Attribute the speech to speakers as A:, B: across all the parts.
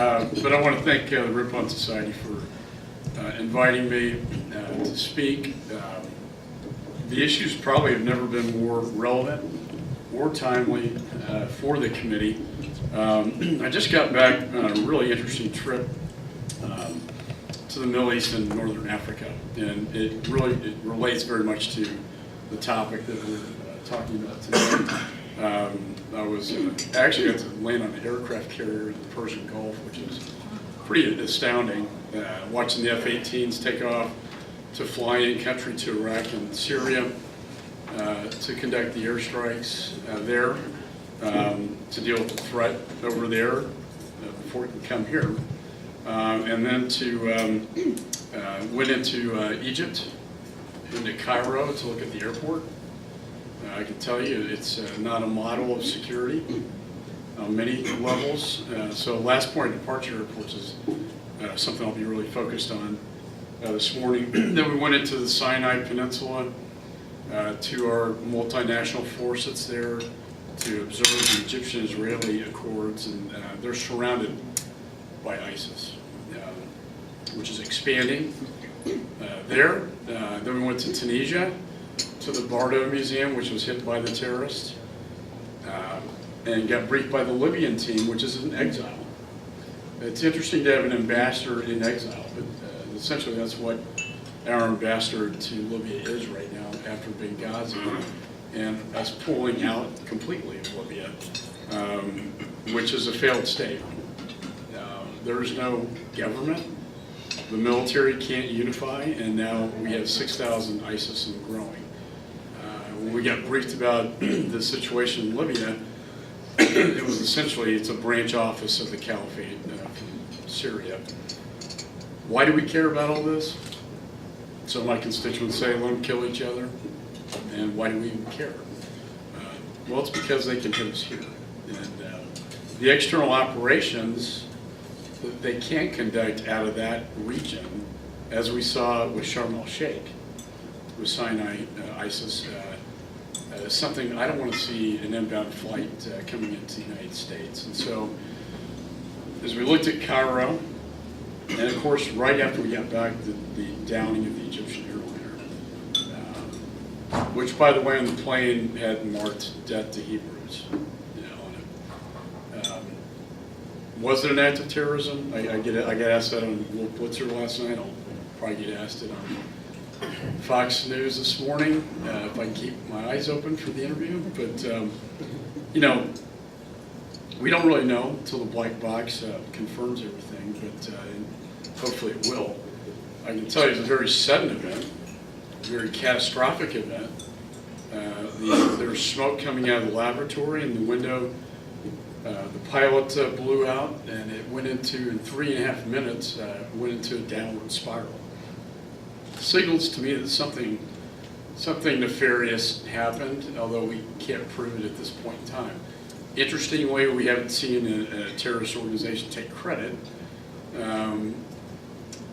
A: But I want to thank the Ripon Society for inviting me to speak. The issues probably have never been more relevant or timely for the committee. I just got back on a really interesting trip to the Middle East and Northern Africa, and it relates very much to the topic that we're talking about today. I was actually got to land on an aircraft carrier in the Persian Gulf, which is pretty astounding. Watching the F-18s take off to fly in country to Iraq and Syria to conduct the airstrikes there, to deal with the threat over there before it can come here. And then went into Egypt, into Cairo to look at the airport. I can tell you it's not a model of security on many levels. So last point of departure airports is something I'll be really focused on this morning. Then we went into the Sinai Peninsula to our multinational force that's there to observe the Egyptian-Israeli accords, and they're surrounded by ISIS, which is expanding there. Then we went to Tunisia, to the Bardo Museum, which was hit by the terrorists, and got briefed by the Libyan team, which is in exile. It's interesting to have an ambassador in exile, but essentially that's what our ambassador to Libya is right now after Benghazi, and us pulling out completely of Libya, which is a failed state. There is no government. The military can't unify, and now we have 6,000 ISIS and growing. When we got briefed about the situation in Libya, it was essentially, it's a branch office of the Caliphate from Syria. Why do we care about all this? So my constituents say, let them kill each other. And why do we even care? Well, it's because they can hit us here. And the external operations that they can't conduct out of that region, as we saw with Sharm el-Sheikh, with Sinai, ISIS, something I don't want to see an inbound flight coming into the United States. And so, as we looked at Cairo, and of course, right after we got back, the downing of the Egyptian airliner, which, by the way, on the plane had marked "Death to Hebrews," you know, on it. Was it an act of terrorism? I got asked that on Will Blitzer last night. I'll probably get asked it on Fox News this morning, if I can keep my eyes open for the interview. But, you know, we don't really know until the black box confirms everything, but hopefully it will. I can tell you it's a very sudden event, a very catastrophic event. There's smoke coming out of the laboratory, and the window, the pilot blew out, and it went into, in 3.5 minutes, went into a downward spiral. Signals to me that something nefarious happened, although we can't prove it at this point in time. Interestingly, we haven't seen a terrorist organization take credit.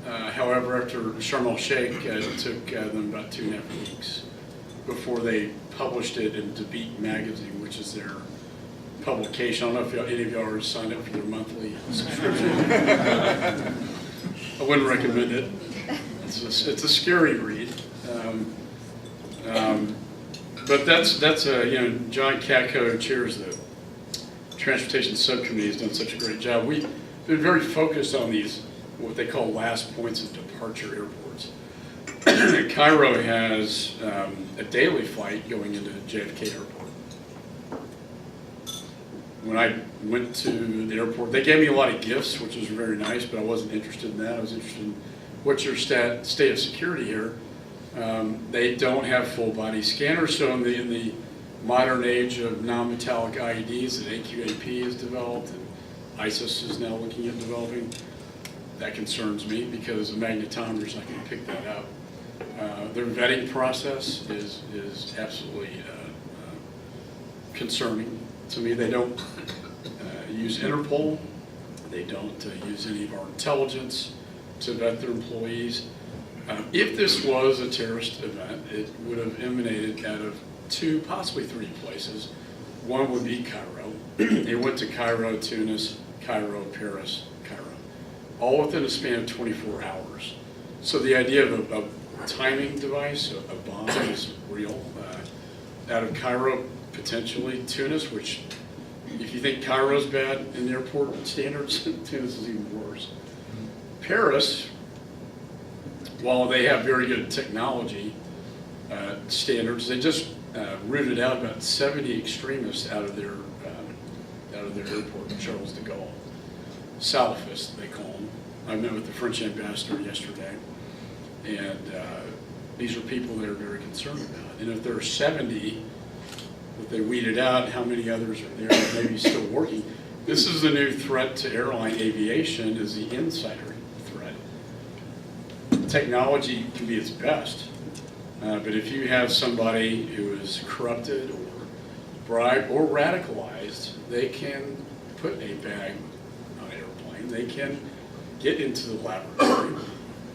A: However, after Sharm el-Sheikh, it took them about 2.5 weeks before they published it in Debate magazine, which is their publication. I don't know if any of y'all already signed up for their monthly subscription. I wouldn't recommend it. It's a scary read, but that's you know, John Katko, who chairs the Transportation Subcommittee, has done such a great job. We've been very focused on these, what they call last points of departure airports. Cairo has a daily flight going into JFK Airport. When I went to the airport, they gave me a lot of gifts, which was very nice, but I wasn't interested in that. I was interested in what's your state of security here. They don't have full body scanners, so in the modern age of non-metallic IEDs that AQAP has developed and ISIS is now looking at developing, that concerns me because a magnetometer is not going to pick that up. Their vetting process is absolutely concerning to me. They don't use Interpol. They don't use any of our intelligence to vet their employees. If this was a terrorist event, it would have emanated out of 2, possibly 3 places. One would be Cairo. They went to Cairo, Tunis, Cairo, Paris, Cairo, all within a span of 24 hours. So the idea of a timing device, a bomb, is real. Out of Cairo, potentially Tunis, which if you think Cairo's bad in airport standards, Tunis is even worse. Paris, while they have very good technology standards, they just rooted out about 70 extremists out of their airport, Charles de Gaulle. Salafists, they call them. I met with the French ambassador yesterday, and these are people they're very concerned about. And if there are 70 that they weeded out, how many others are there maybe still working? This is the new threat to airline aviation, is the insider threat. Technology can be its best, but if you have somebody who is corrupted or bribed or radicalized, they can put a bag on an airplane. They can get into the laboratory.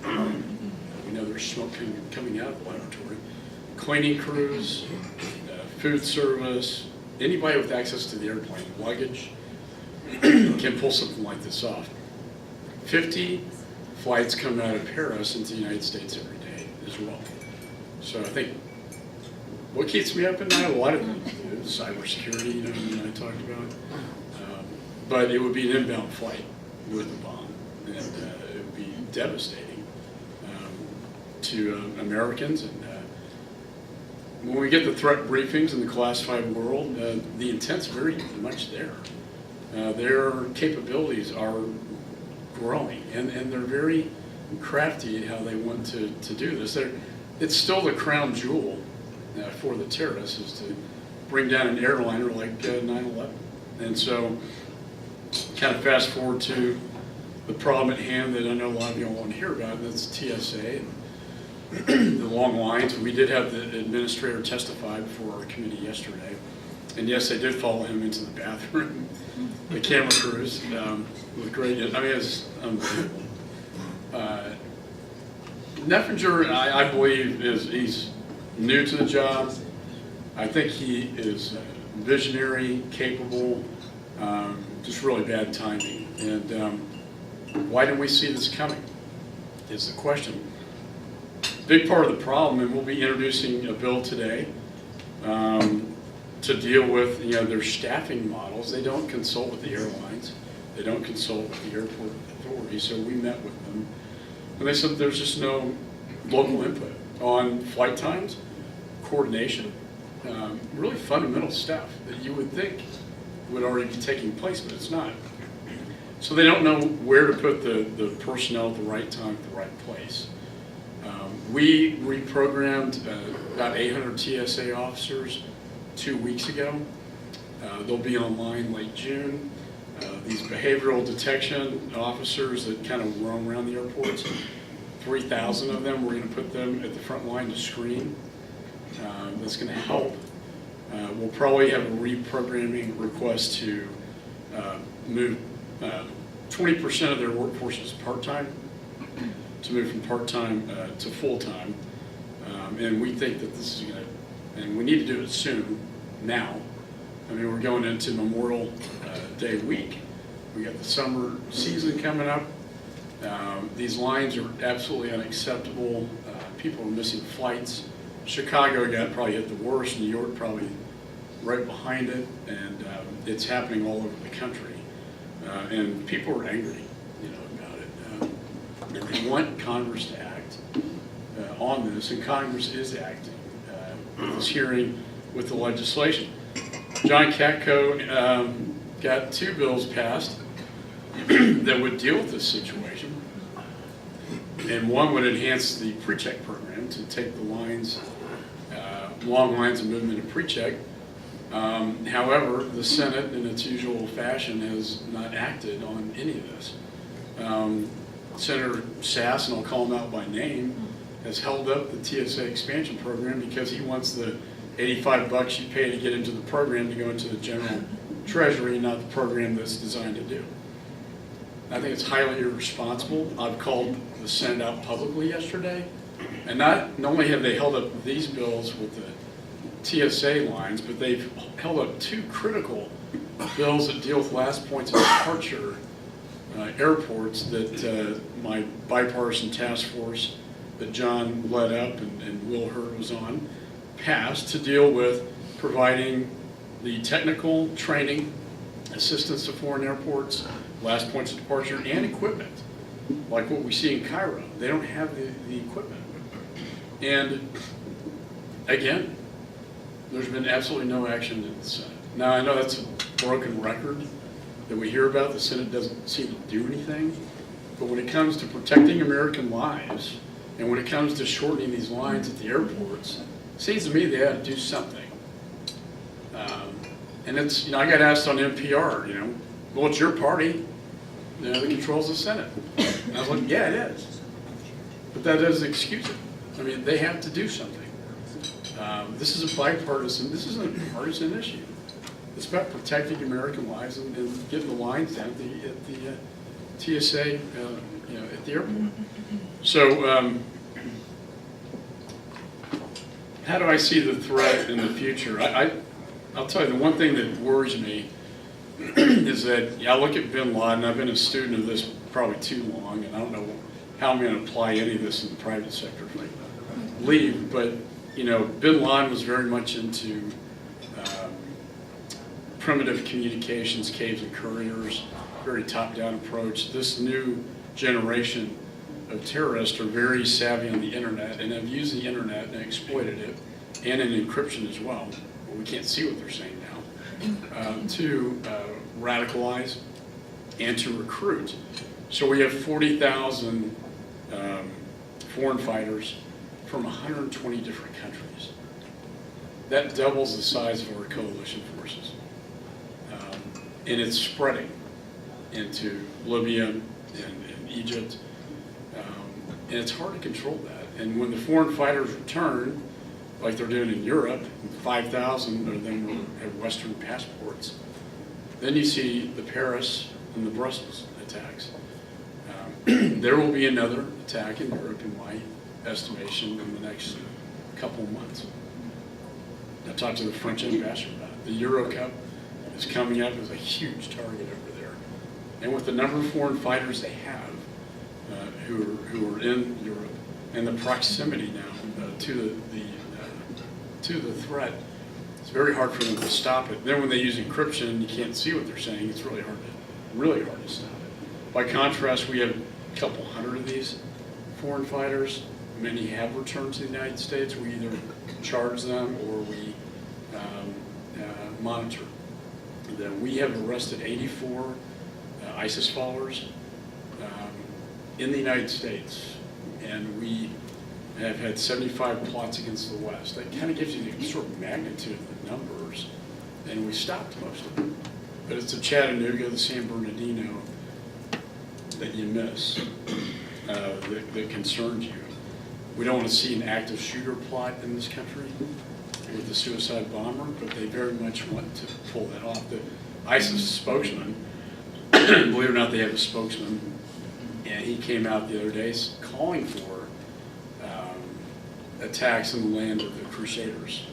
A: We know there's smoke coming out of the laboratory. Cleaning crews, food service, anybody with access to the airplane, luggage, can pull something like this off. 50 flights come out of Paris into the United States every day as well. So I think what keeps me up at night, a lot of things do, cybersecurity, you know, I talked about. But it would be an inbound flight with a bomb, and it would be devastating to Americans. And when we get the threat briefings in the classified world, the intent's very much there. Their capabilities are growing, and they're very crafty in how they want to do this. It's still the crown jewel for the terrorists, is to bring down an airliner like 9/11. And so, kind of fast forward to the problem at hand that I know a lot of you want to hear about, and that's TSA and the long lines. We did have the administrator testify before our committee yesterday, and yes, they did follow him into the bathroom. The camera crews with great, I mean, it's unbelievable. Neffinger, I believe, he's new to the job. I think he is visionary, capable, just really bad timing. And why didn't we see this coming is the question. Big part of the problem, and we'll be introducing a bill today to deal with, you know, their staffing models. They don't consult with the airlines. They don't consult with the airport authority. So we met with them, and they said there's just no local input on flight times, coordination, really fundamental stuff that you would think would already be taking place, but it's not. So they don't know where to put the personnel at the right time, at the right place. We reprogrammed about 800 TSA officers 2 weeks ago. They'll be online late June. These behavioral detection officers that kind of roam around the airports, 3,000 of them, we're going to put them at the front line to screen. That's going to help. We'll probably have a reprogramming request to move 20% of their workforce is part-time, to move from part-time to full-time. And we think that this is going to, and we need to do it soon, now. I mean, we're going into Memorial Day week. We got the summer season coming up. These lines are absolutely unacceptable. People are missing flights. Chicago probably hit the worst. New York probably right behind it, and it's happening all over the country. And people are angry, you know, about it. And they want Congress to act on this, and Congress is acting with this hearing with the legislation. John Katko got 2 bills passed that would deal with this situation. And one would enhance the pre-check program to take the lines, long lines of movement and pre-check. However, the Senate, in its usual fashion, has not acted on any of this. Senator Sass, and I'll call him out by name, has held up the TSA expansion program because he wants the $85 you pay to get into the program to go into the general treasury, not the program that's designed to do. I think it's highly irresponsible. I've called the Senate out publicly yesterday, and not only have they held up these bills with the TSA lines, but they've held up two critical bills that deal with last points of departure airports that my bipartisan task force that John led up and Will Hurd was on passed to deal with providing the technical training, assistance to foreign airports, last points of departure, and equipment, like what we see in Cairo. They don't have the equipment. And again, there's been absolutely no action in the Senate. Now, I know that's a broken record that we hear about. The Senate doesn't seem to do anything. But when it comes to protecting American lives, and when it comes to shortening these lines at the airports, it seems to me they ought to do something. And it's, I got asked on NPR, well, it's your party that controls the Senate. And I was like, yeah, it is. But that doesn't excuse it. I mean, they have to do something. This is a bipartisan, this isn't a partisan issue. It's about protecting American lives and getting the lines down at the TSA, at the airport. So, how do I see the threat in the future? I'll tell you, the one thing that worries me is that, I look at bin Laden. I've been a student of this probably too long, and I don't know how I'm going to apply any of this in the private sector if I leave. But, bin Laden was very much into primitive communications, caves and couriers, very top-down approach. This new generation of terrorists are very savvy on the internet and have used the internet and exploited it, and in encryption as well. We can't see what they're saying now, to radicalize and to recruit. So we have 40,000 foreign fighters from 120 different countries. That doubles the size of our coalition forces. And it's spreading into Libya and Egypt. And it's hard to control that. And when the foreign fighters return, like they're doing in Europe, 5,000 of them will have Western passports, then you see the Paris and the Brussels attacks. There will be another attack in Europe, in my estimation, in the next couple of months. I talked to the French ambassador about it. The Euro Cup is coming up as a huge target over there. And with the number of foreign fighters they have, who are in Europe, and the proximity now to the threat, it's very hard for them to stop it. Then when they use encryption, you can't see what they're saying. It's really hard to stop it. By contrast, we have a couple hundred of these foreign fighters. Many have returned to the United States. We either charge them or we monitor them. We have arrested 84 ISIS followers in the United States, and we have had 75 plots against the West. That kind of gives you the sort of magnitude of the numbers, and we stopped most of them. But it's the Chattanooga, the San Bernardino that you miss, that concerns you. We don't want to see an active shooter plot in this country with the suicide bomber, but they very much want to pull that off. The ISIS spokesman, believe it or not, they have a spokesman, and he came out the other day calling for attacks in the land of the Crusaders,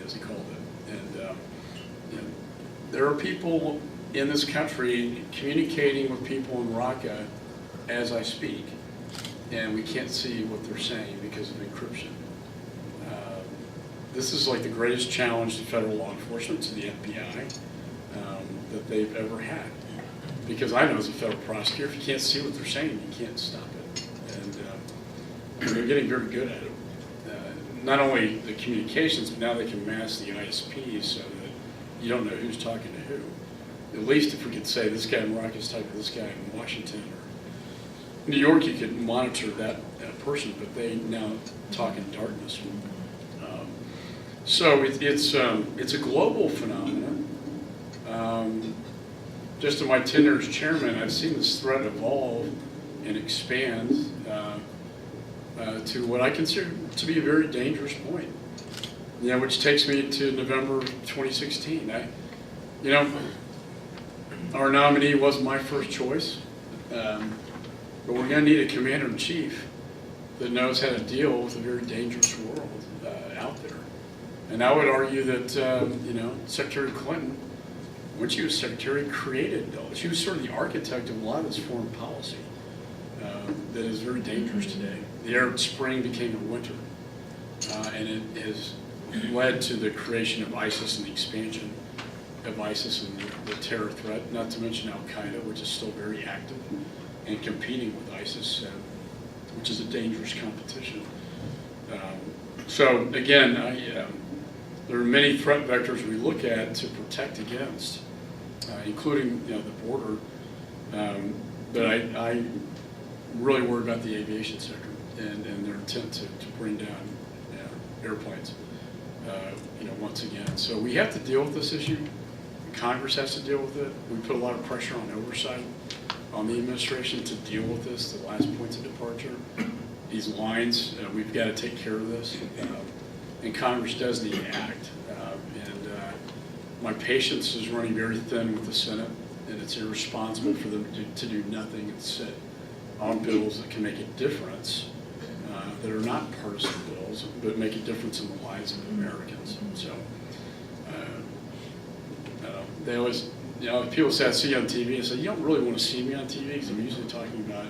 A: as he called it. And there are people in this country communicating with people in Raqqa as I speak, and we can't see what they're saying because of encryption. This is like the greatest challenge to federal law enforcement, to the FBI, that they've ever had. Because I know as a federal prosecutor, if you can't see what they're saying, you can't stop it. And they're getting very good at it. Not only the communications, but now they can mask the ISPs so that you don't know who's talking to who. At least if we could say this guy in Raqqa is talking to this guy in Washington or New York, you could monitor that person, but they now talk in darkness. So it's a global phenomenon. Just in my tenure as chairman, I've seen this threat evolve and expand to what I consider to be a very dangerous point. Which takes me to November 2016. Our nominee wasn't my first choice, but we're going to need a commander-in-chief that knows how to deal with a very dangerous world out there. And I would argue that, you know, Secretary Clinton, when she was secretary, created those. She was sort of the architect of a lot of this foreign policy that is very dangerous today. The Arab Spring became a winter, and it has led to the creation of ISIS and the expansion of ISIS and the terror threat, not to mention Al-Qaeda, which is still very active and competing with ISIS, which is a dangerous competition. So again, there are many threat vectors we look at to protect against, including, you know, the border. But I really worry about the aviation sector and their intent to bring down airplanes, you know, once again. So we have to deal with this issue. Congress has to deal with it. We put a lot of pressure on oversight on the administration to deal with this, the last points of departure. These lines, we've got to take care of this. And Congress does need to act. My patience is running very thin with the Senate, and it's irresponsible for them to do nothing and sit on bills that can make a difference, that are not partisan bills, but make a difference in the lives of Americans. So, they always, you know, people say I see you on TV, I say, you don't really want to see me on TV because I'm usually talking about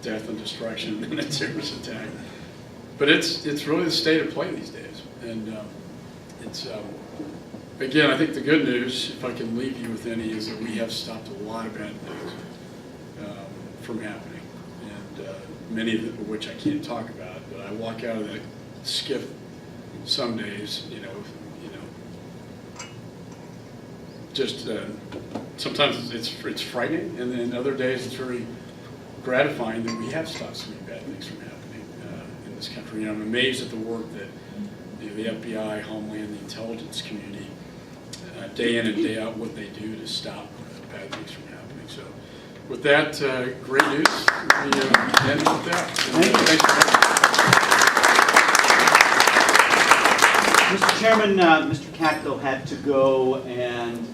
A: death and destruction and a terrorist attack. But it's really the state of play these days. And it's, again, I think the good news, if I can leave you with any, is that we have stopped a lot of bad things from happening. And many of which I can't talk about, but I walk out of that skiff some days, you know, just sometimes it's frightening, and then other days it's very gratifying that we have stopped so many bad things from happening in this country. And I'm amazed at the work that the FBI, Homeland, the intelligence community, day in and day out, what they do to stop bad things from happening. So with that, great news. We end with that. Thanks for having me.
B: Mr. Chairman, Mr. Katko had to go and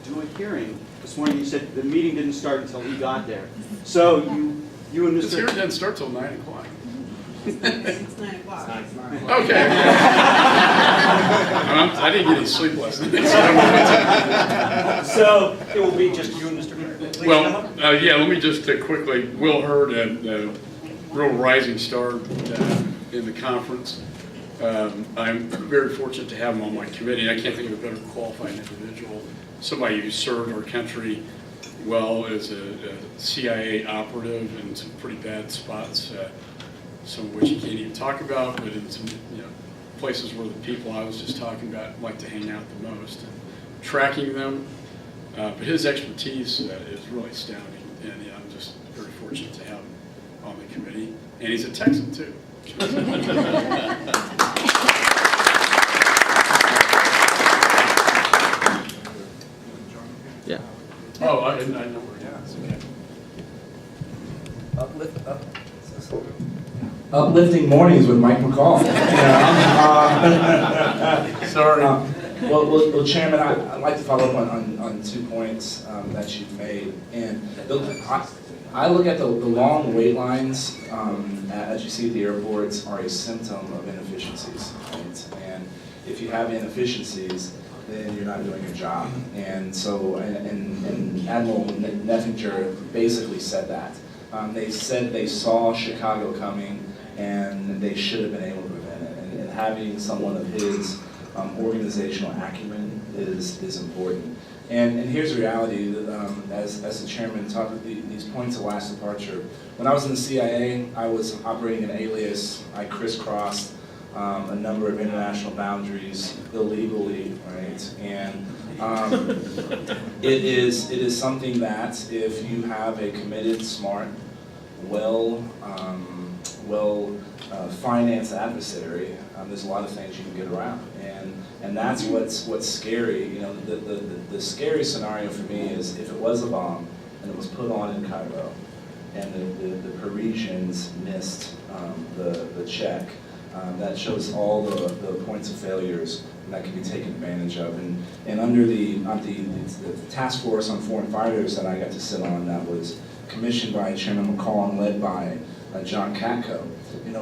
B: do a hearing this morning. You said the meeting didn't start until he got there. So you and Mr.
A: This hearing doesn't start till 9 o'clock.
C: It's 9 o'clock.
A: Okay. I didn't get any sleep last night.
B: So it will be just you and Mr. Hurd.
A: Well, yeah, let me just quickly, Will Hurd, a real rising star in the conference. I'm very fortunate to have him on my committee. I can't think of a better qualified individual, somebody who served our country well as a CIA operative in some pretty bad spots, some of which you can't even talk about, but in some places where the people I was just talking about like to hang out the most, and tracking them. But his expertise is really astounding, and I'm just very fortunate to have him on the committee. And he's a Texan too.
D: Yeah.
A: Oh, I know where. Yeah, it's okay.
D: Uplifting mornings with Mike McCaul.
A: Sorry.
D: Well, Chairman, I'd like to follow up on 2 points that you've made. And I look at the long wait lines, as you see at the airports, are a symptom of inefficiencies. Right? And if you have inefficiencies, then you're not doing your job. And so, and Admiral Nettinger basically said that. They said they saw Chicago coming, and they should have been able to prevent it. And having someone of his organizational acumen is important. And here's the reality, as the chairman talked about these points of last departure. When I was in the CIA, I was operating an alias. I crisscrossed a number of international boundaries illegally, right? And it is something that if you have a committed, smart, financed adversary, there's a lot of things you can get around, and that's what's scary. You know, the scary scenario for me is if it was a bomb and it was put on in Cairo, and the Parisians missed the check. That shows all the points of failures that can be taken advantage of, and under the task force on foreign fighters that I got to sit on, that was commissioned by Chairman McCaul and led by John Katko.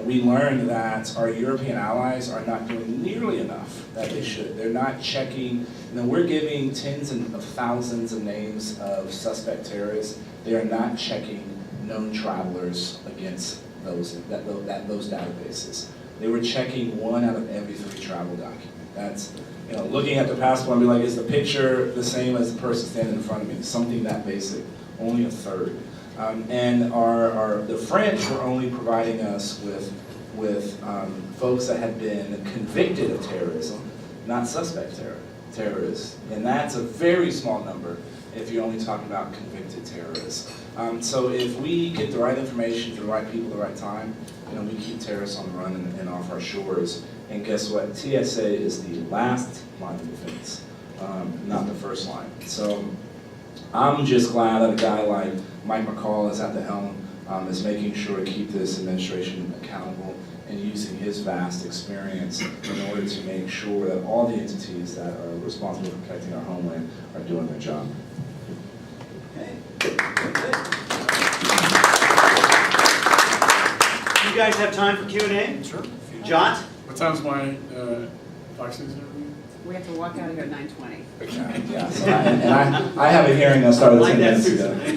D: We learned that our European allies are not doing nearly enough that they should. They're not checking, we're giving tens of thousands of names of suspect terrorists. They are not checking known travelers against those databases. They were checking 1 out of every 3 travel documents. That's, looking at the passport and be like, is the picture the same as the person standing in front of me? Something that basic, only a third. And the French were only providing us with folks that had been convicted of terrorism, not suspect terrorists. And that's a very small number if you're only talking about convicted terrorists. So if we get the right information to the right people at the right time, we keep terrorists on the run and off our shores. And guess what? TSA is the last line of defense, not the first line. So I'm just glad that a guy like Mike McCaul is at the helm, is making sure to keep this administration accountable and using his vast experience in order to make sure that all the entities that are responsible for protecting our homeland are doing their job.
B: Okay. You guys have time for Q&A?
A: Sure.
B: Jot?
A: What time's my Fox News interview?
C: We have to walk out of here at 9:20.
D: Yeah, so I have a hearing that started
B: Like
D: 10
B: that,
D: minutes
B: Susan.
D: ago.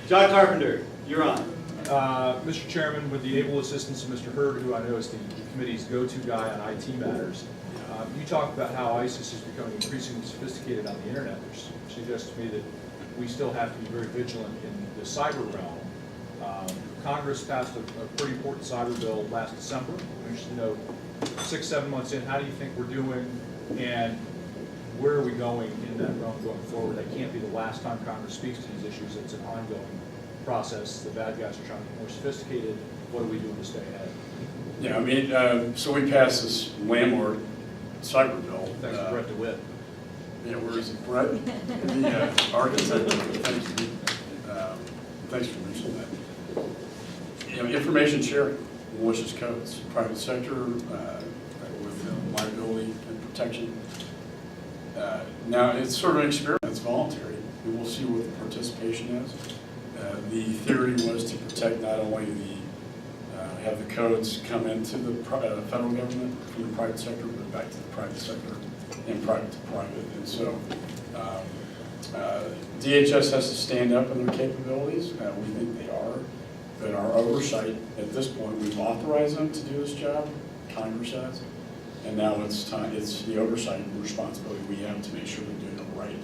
B: John Carpenter, you're on.
E: Mr. Chairman, with the able assistance of Mr. Hurd, who I know is the committee's go-to guy on IT matters, you talked about how ISIS is becoming increasingly sophisticated on the internet, which suggests to me that we still have to be very vigilant in the cyber realm. Congress passed a pretty important cyber bill last December. I'm interested to know, 6-7 months in, how do you think we're doing, and where are we going in that realm going forward? That can't be the last time Congress speaks to these issues. It's an ongoing process. The bad guys are trying to get more sophisticated. What are we doing to stay ahead?
A: Yeah, so we passed this landlord cyber bill.
E: Thanks to Brett DeWitt.
A: Yeah, where is it, Brett? The architect. Thanks for mentioning that. Information sharing, malicious codes, private sector with liability and protection. Now, it's sort of an experiment. It's voluntary. And we'll see what the participation is. The theory was to protect not only have the codes come into the federal government from the private sector, but back to the private sector and private to private. And so DHS has to stand up in their capabilities. We think they are. But our oversight, at this point, we've authorized them to do this job, Congress has, and now it's time. It's the oversight and responsibility we have to make sure they're doing it right.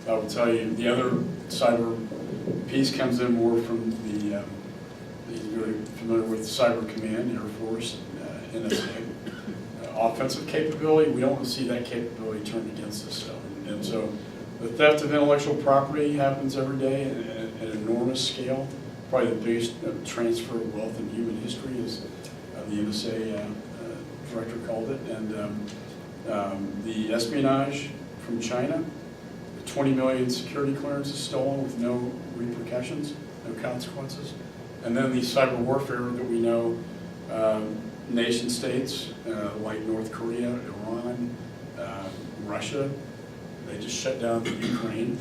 A: I will tell you, the other cyber piece comes in more from the, you're very familiar with Cyber Command, Air Force, and NSA. Offensive capability, we don't want to see that capability turned against us. And so the theft of intellectual property happens every day at an enormous scale. Probably the biggest transfer of wealth in human history, as the NSA director called it. And the espionage from China, the 20 million security clearances stolen with no repercussions, no consequences. And then the cyber warfare that we know, nation states like North Korea, Iran, Russia, they just shut down Ukraine.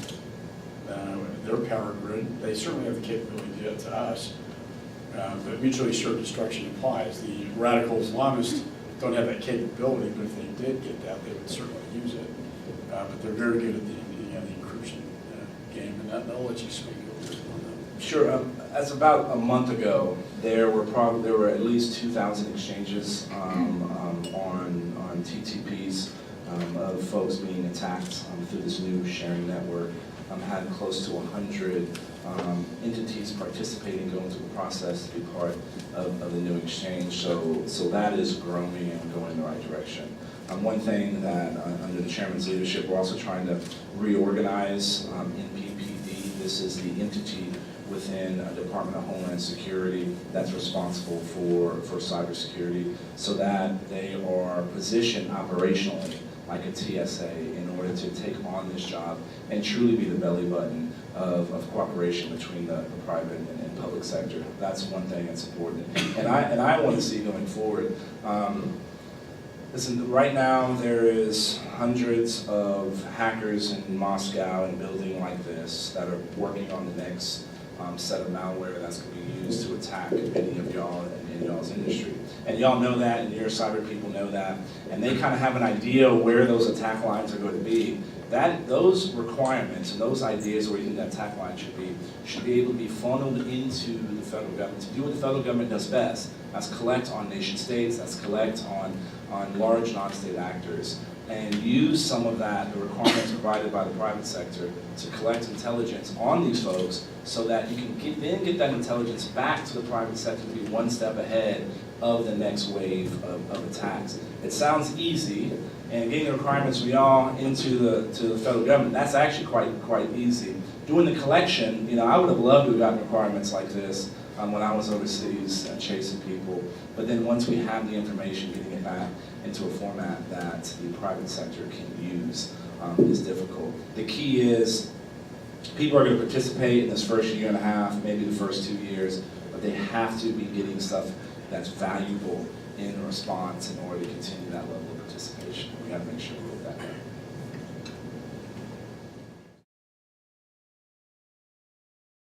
A: Their power grid, they certainly have the capability to do that to us, but mutually assured destruction applies. The radical Islamists don't have that capability, but if they did get that, they would certainly use it. But they're very good at the encryption game, and I'll let you speak over this one.
D: Sure. As about a month ago, there were at least 2,000 exchanges on TTPs of folks being attacked through this new sharing network. Had close to 100 entities participating, going through the process to be part of the new exchange. So that is growing and going in the right direction. One thing that under the chairman's leadership, we're also trying to reorganize in PPD. This is the entity within the Department of Homeland Security that's responsible for cybersecurity, so that they are positioned operationally like a TSA in order to take on this job and truly be the belly button of cooperation between the private and public sector. That's one thing that's important. And I want to see going forward, listen, right now there is hundreds of hackers in Moscow and a building like this that are working on the next set of malware that's going to be used to attack any of y'all in y'all's industry. And y'all know that, and your cyber people know that, and they kind of have an idea where those attack lines are going to be. Those requirements and those ideas where you think that attack line should be able to be funneled into the federal government to do what the federal government does best. That's collect on nation states, that's collect on large non-state actors, and use some of that, the requirements provided by the private sector, to collect intelligence on these folks so that you can then get that intelligence back to the private sector to be one step ahead of the next wave of attacks. It sounds easy, and getting the requirements from y'all into the federal government, that's actually quite easy. Doing the collection, I would have loved to have gotten requirements like this when I was overseas chasing people, but then once we have the information, getting it back into a format that the private sector can use is difficult. The key is people are going to participate in this first year and a half, maybe the first 2 years, but they have to be getting stuff that's valuable in response in order to continue that level of participation. We have to make sure